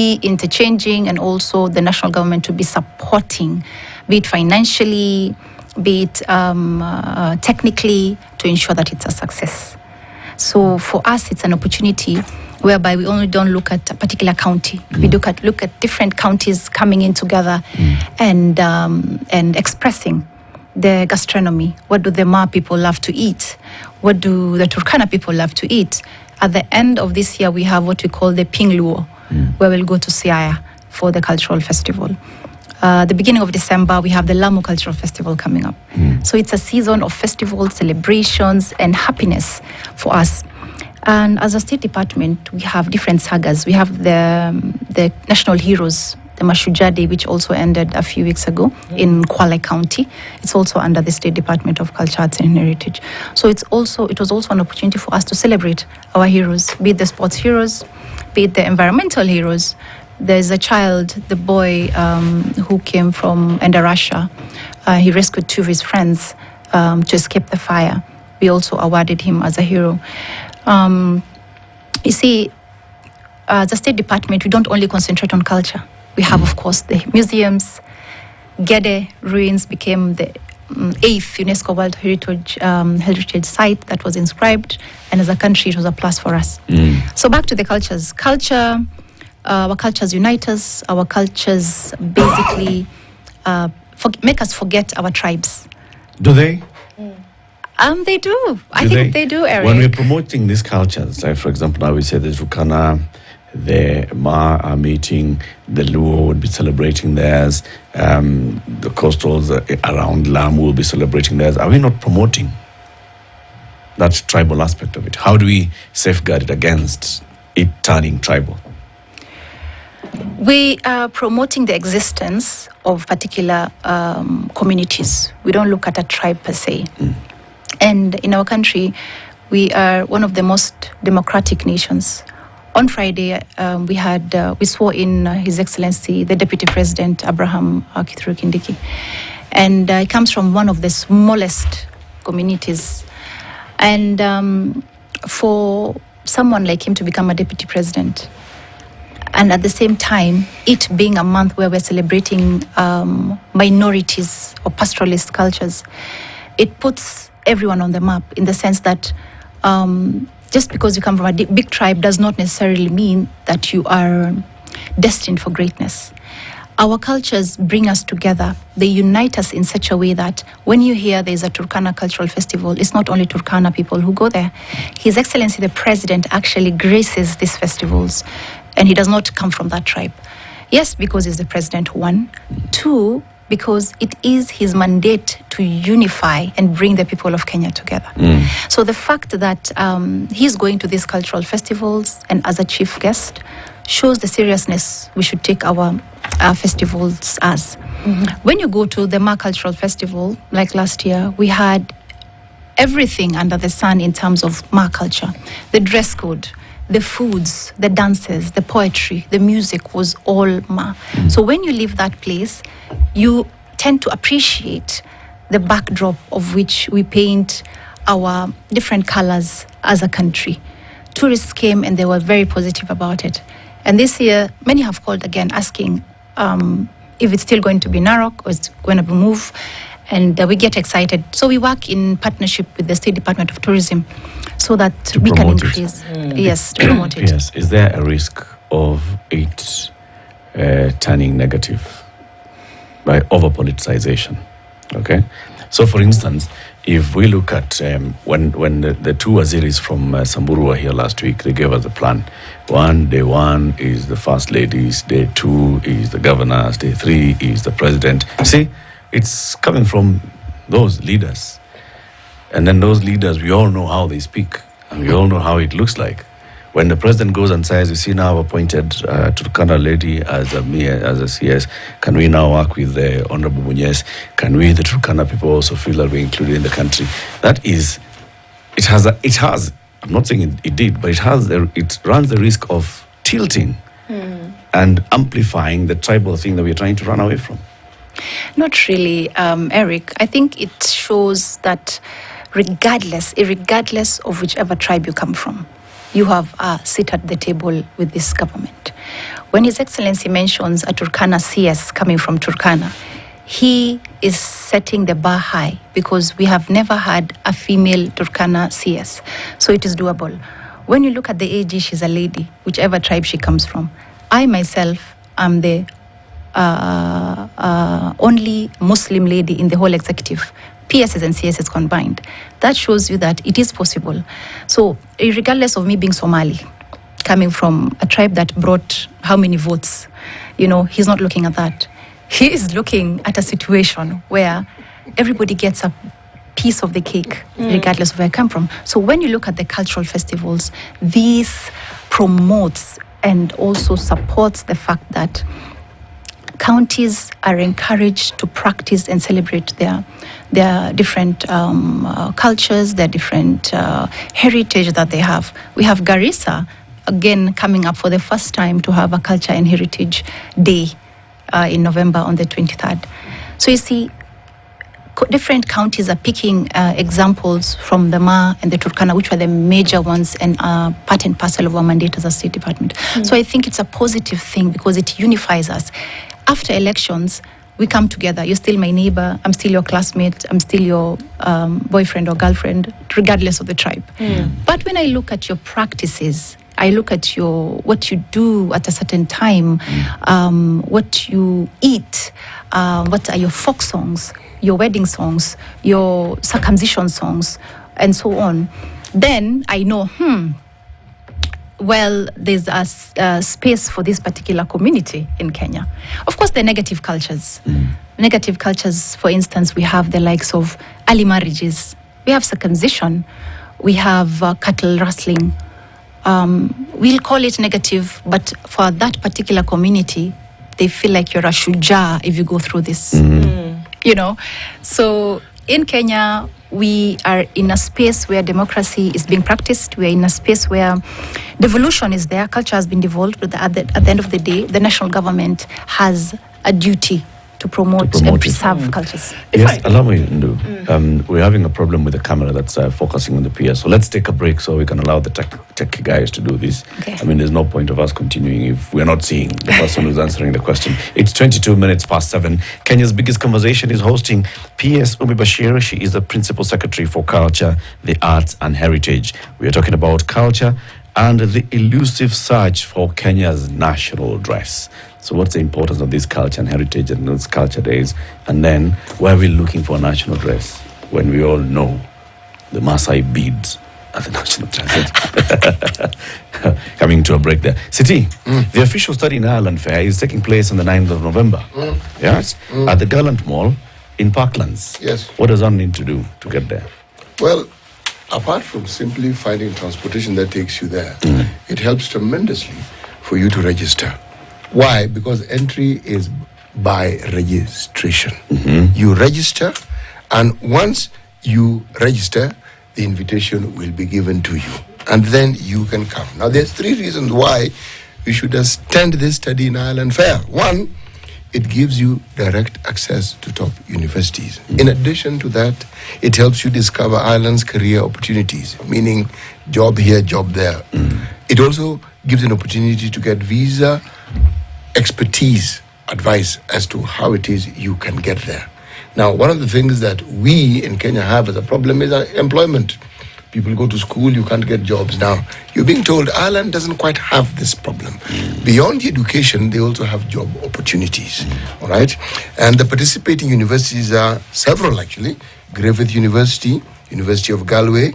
be interchanging, and also the national government to be supporting, be it financially, be it technically, to ensure that it's a success. So for us, it's an opportunity whereby we only don't look at a particular county. We look at different counties coming in together and expressing the gastronomy. What do the Ma people love to eat? What do the Turkana people love to eat? At the end of this year, we have what we call the Pingluo, where we'll go to Siaya for the cultural festival. The beginning of December, we have the Lamu Cultural Festival coming up. So it's a season of festivals, celebrations, and happiness for us. And as a State Department, we have different sagas. We have the national heroes, the Mashujaa Day, which also ended a few weeks ago in Kwale County. It's also under the State Department of Culture, Arts and Heritage. So it was also an opportunity for us to celebrate our heroes, be it the sports heroes, be it the environmental heroes. There's a child, the boy who came from Endarasha. He rescued two of his friends to escape the fire. We also awarded him as a hero. You see, as a State Department, we don't only concentrate on culture. We have, of course, the museums. Gede ruins became the 8th UNESCO World Heritage Site that was inscribed, and as a country, it was a plus for us. So back to the cultures. Our cultures unite us. Our cultures basically make us forget our tribes. Do they? They do. I think they do, Eric. When we're promoting these cultures, like for example, now we say the Turkana, the Ma are meeting, the Luo would be celebrating theirs, the coastals around Lamu will be celebrating theirs. Are we not promoting that tribal aspect of it? How do we safeguard it against it turning tribal? We are promoting the existence of particular communities. We don't look at a tribe per se. And in our country, we are one of the most democratic nations. On Friday, we swore in His Excellency, the Deputy President, Abraham Kindiki. And he comes from one of the smallest communities. And for someone like him to become a Deputy President, and at the same time, it being a month where we're celebrating minorities or pastoralist cultures, it puts everyone on the map in the sense that just because you come from a big tribe does not necessarily mean that you are destined for greatness. Our cultures bring us together. They unite us in such a way that when you hear there's a Turkana Cultural Festival, it's not only Turkana people who go there. His Excellency the President actually graces these festivals, and he does not come from that tribe. Yes, because he's the president, one. Two, because it is his mandate to unify and bring the people of Kenya together. So the fact that he's going to these cultural festivals and as a chief guest shows the seriousness we should take our festivals as. When you go to the Ma Cultural Festival, like last year, we had everything under the sun in terms of Ma culture. The dress code, the foods, the dances, the poetry, the music was all Ma. So when you leave that place, you tend to appreciate the backdrop of which we paint our different colors as a country. Tourists came and they were very positive about it. And this year, many have called again asking if it's still going to be Narok or it's going to be moved. And we get excited. So we work in partnership with the State Department of Tourism so that we can increase. Yes, to promote it. Yes. Is there a risk of it turning negative by over-politicization? Okay. So, for instance, if we look at when the two waziris from Samburu were here last week, they gave us a plan. Day one is the first ladies, day two is the governors, day three is the president. See, it's coming from those leaders. And then those leaders, we all know how they speak, and we all know how it looks like. When the president goes and says, you see, now I've appointed Turkana lady as a CS, can we now work with the Honorable Munyes? Can we, the Turkana people, also feel that we're included in the country? That is, it has, I'm not saying it did, but it runs the risk of tilting and amplifying the tribal thing that we're trying to run away from. Not really, Eric. I think it shows that regardless of whichever tribe you come from, you have a seat at the table with this government. When His Excellency mentions a Turkana CS coming from Turkana, he is setting the bar high because we have never had a female Turkana CS. So it is doable. When you look at the AG, she's a lady, whichever tribe she comes from. I myself am the only Muslim lady in the whole executive, PSs and CSs combined. That shows you that it is possible. So regardless of me being Somali, coming from a tribe that brought how many votes, he's not looking at that. He is looking at a situation where everybody gets a piece of the cake, regardless of where I come from. So when you look at the cultural festivals, this promotes and also supports the fact that counties are encouraged to practice and celebrate their different cultures, their different heritage that they have. We have Garissa, again, coming up for the first time to have a Culture and Heritage Day in November on the 23rd. So you see, different counties are picking examples from the Ma and the Turkana, which were the major ones and part and parcel of our mandate as a state department. So I think it's a positive thing because it unifies us. After elections, we come together. You're still my neighbor. I'm still your classmate. I'm still your boyfriend or girlfriend, regardless of the tribe. But when I look at your practices, I look at what you do at a certain time, what you eat, what are your folk songs, your wedding songs, your circumcision songs, and so on. Then I know, well, there's a space for this particular community in Kenya. Of course, the negative cultures. Negative cultures, for instance, we have the likes of early marriages. We have circumcision. We have cattle rustling. We'll call it negative, but for that particular community, they feel like you're a shuja if you go through this. So in Kenya, we are in a space where democracy is being practiced. We are in a space where devolution is there. Culture has been devolved, but at the end of the day, the national government has a duty to promote and preserve cultures. Yes, allow me, Ndu. We're having a problem with the camera that's focusing on the PS. So let's take a break so we can allow the tech guys to do this. Okay. I mean, there's no point of us continuing if we're not seeing the person who's answering the question. It's 22 minutes past 7. Kenya's biggest conversation is hosting PS Umi Bashir. She is the Principal Secretary for Culture, the Arts and Heritage. We are talking about culture and the elusive search for Kenya's national dress. So what's the importance of this culture and heritage and those culture days? And then why are we looking for a national dress when we all know the Maasai beads are the national dress? Coming to a break there. Siti, the official study in Ireland Fair is taking place on the 9th of November. Yes? At the Gallant Mall in Parklands. Yes. What does one need to do to get there? Well, apart from simply finding transportation that takes you there, it helps tremendously for you to register. Why? Because entry is by registration. You register, and once you register, the invitation will be given to you, and then you can come. Now, there's 3 reasons why you should attend this study in Ireland Fair. 1, it gives you direct access to top universities. In addition to that, it helps you discover Ireland's career opportunities, meaning job here, job there. It also gives an opportunity to get visa expertise advice as to how it is you can get there. Now, one of the things that we in Kenya have as a problem is employment. People go to school, you can't get jobs. Now, you're being told Ireland doesn't quite have this problem. Beyond education, they also have job opportunities. All right? And the participating universities are several, actually. Griffith University, University of Galway,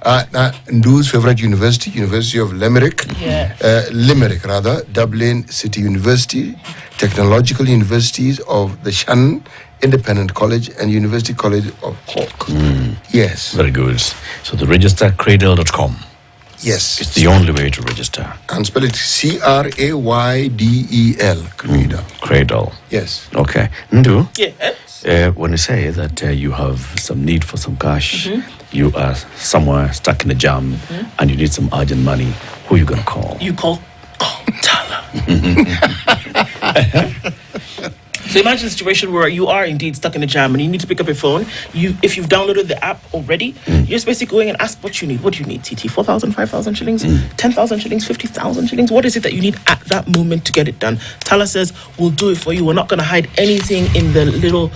Ndu's favorite university, University of Limerick, Dublin City University, Technological Universities of the Shannon Independent College, and University College of Cork. Yes. Very good. So the register, cradle.com. Yes. It's the only way to register. And spell it Craydel. Cradle. Cradle. Yes. Okay. Ndu? Yes. When you say that you have some need for some cash, you are somewhere stuck in a jam, and you need some urgent money, who are you going to call? You call Tala. So imagine a situation where you are indeed stuck in a jam and you need to pick up your phone. If you've downloaded the app already, you're just basically going and ask what you need. What do you need, TT? 4,000, 5,000 shillings, 10,000 shillings, 50,000 shillings? What is it that you need at that moment to get it done? Tala says, we'll do it for you. We're not going to hide anything in the little,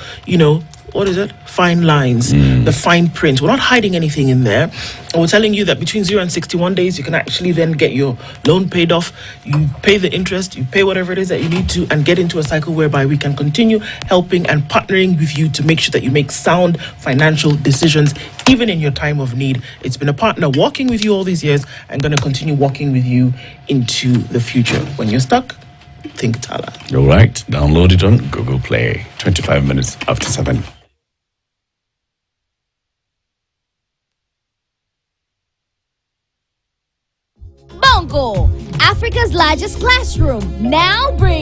what is it? Fine lines, the fine print. We're not hiding anything in there. And we're telling you that between 0 and 61 days, you can actually then get your loan paid off. You pay the interest, you pay whatever it is that you need to, and get into a cycle whereby we can continue helping and partnering with you to make sure that you make sound financial decisions, even in your time of need. It's been a partner walking with you all these years and going to continue walking with you into the future. When you're stuck, think Tala. All right. Download it on Google Play. 25 minutes after 7. Bongo, Africa's largest classroom, now brings